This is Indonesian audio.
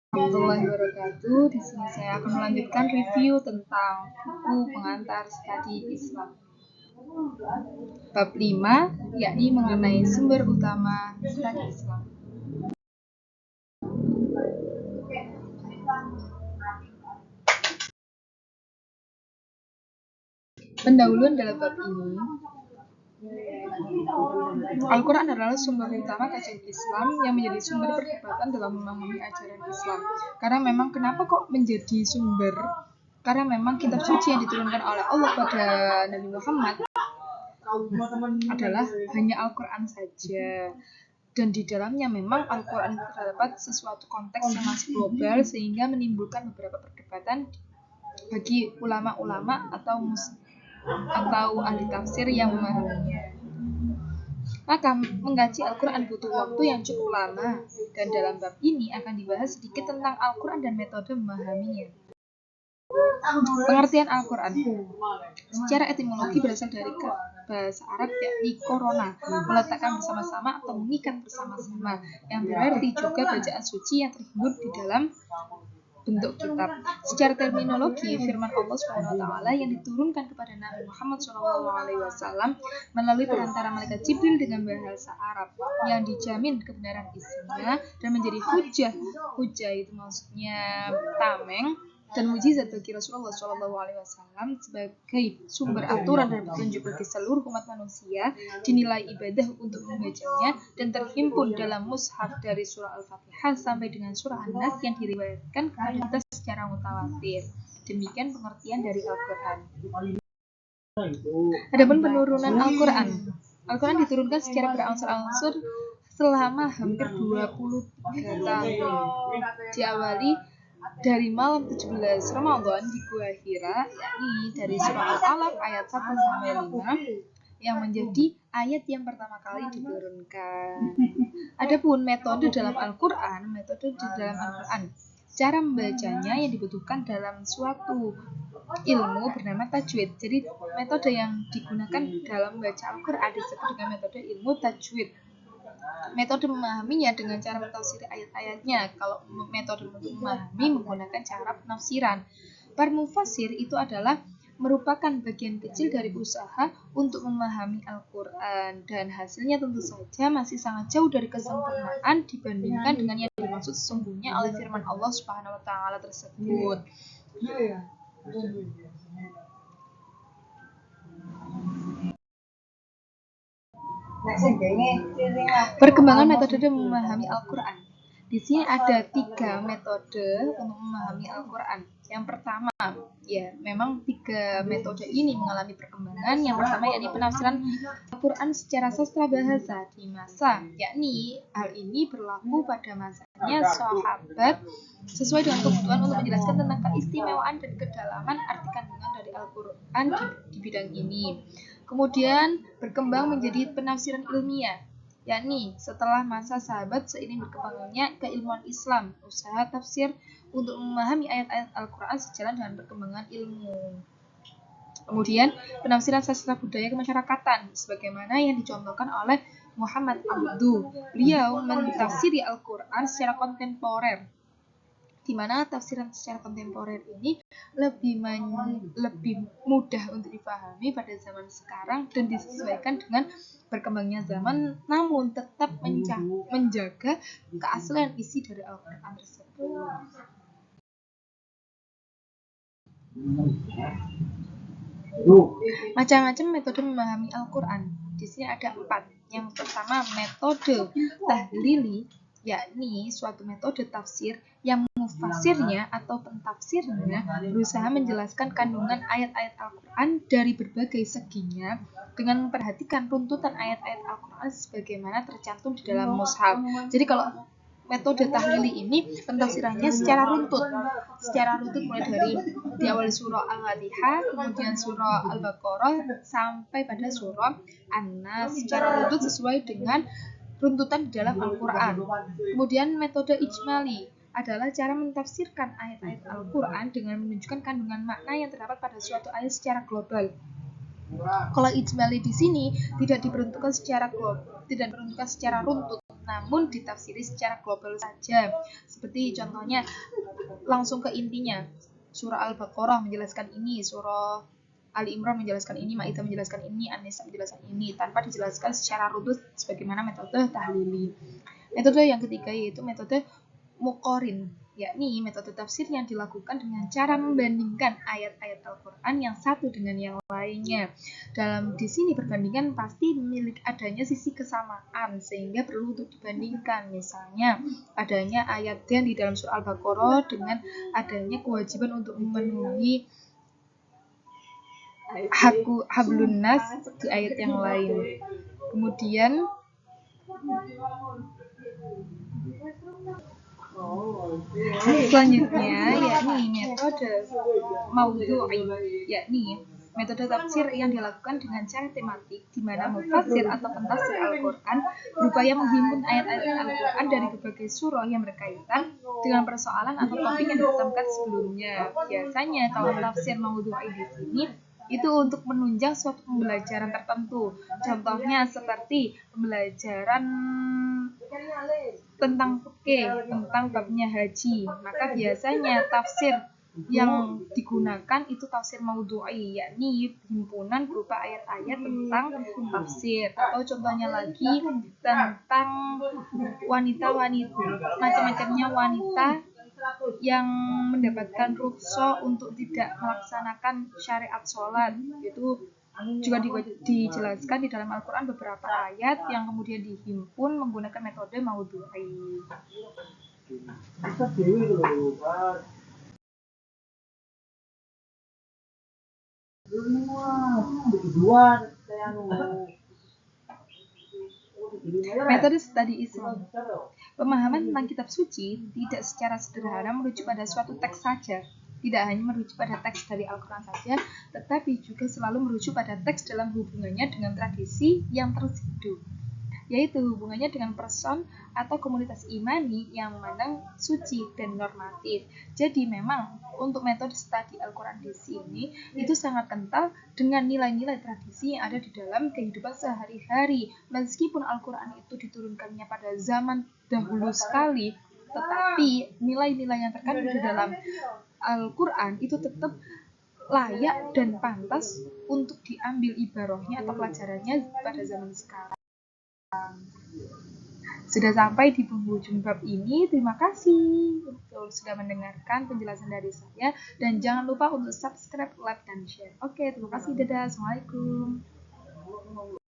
Warahmatullahi wabarakatuh. Di sini saya akan melanjutkan review tentang buku pengantar studi Islam. Bab 5, yakni mengenai sumber utama studi Islam. Pendahuluan dalam bab ini, Al-Quran adalah sumber utama kajian Islam yang menjadi sumber perdebatan dalam memahami ajaran Islam. Karena memang kenapa kok menjadi sumber? Karena memang kitab suci yang diturunkan oleh Allah pada Nabi Muhammad adalah hanya Al-Quran saja. Dan di dalamnya memang Al-Quran itu terdapat sesuatu konteks yang masih global sehingga menimbulkan beberapa perdebatan bagi ulama-ulama atau ahli tafsir yang memahaminya. Maka mengkaji Al-Quran butuh waktu yang cukup lama, dan dalam bab ini akan dibahas sedikit tentang Al-Quran dan metode memahaminya. Pengertian Al-Quran secara etimologi berasal dari bahasa Arab, yakni korona, meletakkan bersama-sama atau mengikat bersama-sama, yang berarti juga bacaan suci yang terhimpun di dalam bentuk kitab. Secara terminologi, firman Allah SWT yang diturunkan kepada Nabi Muhammad SAW melalui perantara malaikat Jibril dengan bahasa Arab yang dijamin kebenaran isinya dan menjadi hujah. Hujah itu maksudnya tameng dan mujizat bagi Rasulullah SAW sebagai sumber aturan dan petunjuk bagi seluruh umat manusia, dinilai ibadah untuk membacanya dan terhimpun dalam mushaf dari surah Al-Fatihah sampai dengan surah An-Nas yang diriwayatkan kepada kita secara mutawatir. Demikian pengertian dari Al-Quran. Adapun penurunan Al-Quran. Al-Quran diturunkan secara berangsur-angsur selama hampir 23 tahun. Diawali dari malam 17 Ramadan di Gua Hira, yakni dari surah Al-Alaq ayat 1 sampai 5 yang menjadi ayat yang pertama kali diturunkan. Adapun metode dalam Al-Quran, cara membacanya yang dibutuhkan dalam suatu ilmu bernama tajwid. Jadi metode yang digunakan dalam membaca Al-Quran disebut dengan metode ilmu tajwid. Metode memahaminya dengan cara mentafsir ayat-ayatnya. Kalau metode untuk memahami menggunakan cara penafsiran. Para mufassir itu adalah merupakan bagian kecil dari usaha untuk memahami Al-Quran, dan hasilnya tentu saja masih sangat jauh dari kesempurnaan dibandingkan dengan yang dimaksud sesungguhnya oleh firman Allah Subhanahu wa taala tersebut. Perkembangan metode memahami Al-Quran. Di sini ada 3 metode untuk memahami Al-Quran. Yang pertama, memang 3 metode ini mengalami perkembangan. Yang pertama yakni penafsiran Al-Quran secara sastra bahasa di masa, yakni hal ini berlaku pada masanya sahabat sesuai dengan kebutuhan untuk menjelaskan tentang keistimewaan dan kedalaman arti kandungan dari Al-Quran di bidang ini. Kemudian berkembang menjadi penafsiran ilmiah, yakni setelah masa sahabat seiring berkembangnya keilmuan Islam, usaha tafsir untuk memahami ayat-ayat Al-Quran sejalan dengan perkembangan ilmu. Kemudian penafsiran sastra budaya kemasyarakatan, sebagaimana yang dicontohkan oleh Muhammad Abdu. Beliau mentafsiri Al-Quran secara kontemporer, di mana tafsiran secara kontemporer ini lebih mudah untuk dipahami pada zaman sekarang dan disesuaikan dengan berkembangnya zaman, namun tetap menjaga keaslian isi dari Al-Quran tersebut. Macam-macam metode memahami Al-Quran. Di sini ada 4. Yang pertama, metode tahlili, yakni suatu metode tafsir yang mufasirnya atau pentafsirnya berusaha menjelaskan kandungan ayat-ayat Al-Quran dari berbagai seginya dengan memperhatikan runtutan ayat-ayat Al-Quran sebagaimana tercantum di dalam mushaf. Jadi kalau metode tahlili ini pentafsirannya secara runtut mulai dari diawali surah Al-Fatihah, kemudian surah Al-Baqarah sampai pada surah An-Nas secara runtut sesuai dengan runtutan di dalam Al-Quran. Kemudian metode ijmali adalah cara mentafsirkan ayat-ayat Al-Quran dengan menunjukkan kandungan makna yang terdapat pada suatu ayat secara global. Kalau ijmali di sini tidak diperuntukkan secara runtut, namun ditafsiri secara global saja. Seperti contohnya langsung ke intinya. Surah Al-Baqarah menjelaskan ini, surah Ali Imran menjelaskan ini, Maidah menjelaskan ini, An-Nisa menjelaskan ini, tanpa dijelaskan secara runut sebagaimana metode tahlili. Metode yang ketiga yaitu metode muqorin, yakni metode tafsir yang dilakukan dengan cara membandingkan ayat-ayat Al-Quran yang satu dengan yang lainnya. Dalam di sini perbandingan pasti memiliki adanya sisi kesamaan sehingga perlu untuk dibandingkan. Misalnya adanya ayat yang di dalam surah Al-Baqarah dengan adanya kewajiban untuk memenuhi hablun nas di ayat yang lain. Kemudian selanjutnya yakni metode maudhu'i, yakni metode tafsir yang dilakukan dengan cara tematik di mana mufassir atau pentafsir Al-Quran berupaya menghimpun ayat-ayat Al-Quran dari berbagai surah yang berkaitan dengan persoalan atau topik yang ditetapkan sebelumnya. Biasanya kalau tafsir maudhu'i di sini itu untuk menunjang suatu pembelajaran tertentu. Contohnya seperti pembelajaran tentang fikih, tentang babnya haji. Maka biasanya tafsir yang digunakan itu tafsir maudhu'i, yakni himpunan berupa ayat-ayat tentang tafsir. Atau contohnya lagi tentang wanita-wanita, macam-macamnya wanita yang mendapatkan rukhsah untuk tidak melaksanakan syariat sholat. Itu juga dijelaskan di dalam Al-Quran beberapa ayat yang kemudian dihimpun menggunakan metode maudhu'i. Metode study Islam. Pemahaman tentang kitab suci tidak secara sederhana merujuk pada suatu teks saja. Tidak hanya merujuk pada teks dari Al-Quran saja, tetapi juga selalu merujuk pada teks dalam hubungannya dengan tradisi yang tersidu, yaitu hubungannya dengan person atau komunitas imani yang memandang suci dan normatif. Jadi memang untuk metode studi Al-Quran di sini itu sangat kental dengan nilai-nilai tradisi yang ada di dalam kehidupan sehari-hari. Meskipun Al-Quran itu diturunkannya pada zaman dahulu sekali, tetapi nilai-nilai yang terkandung di dalam Al-Quran itu tetap layak dan pantas untuk diambil ibarahnya atau pelajarannya pada zaman sekarang. Sudah sampai di penghujung bab ini. Terima kasih sudah mendengarkan penjelasan dari saya, dan jangan lupa untuk subscribe, like, dan share. Oke, terima kasih. Dadah. Assalamualaikum.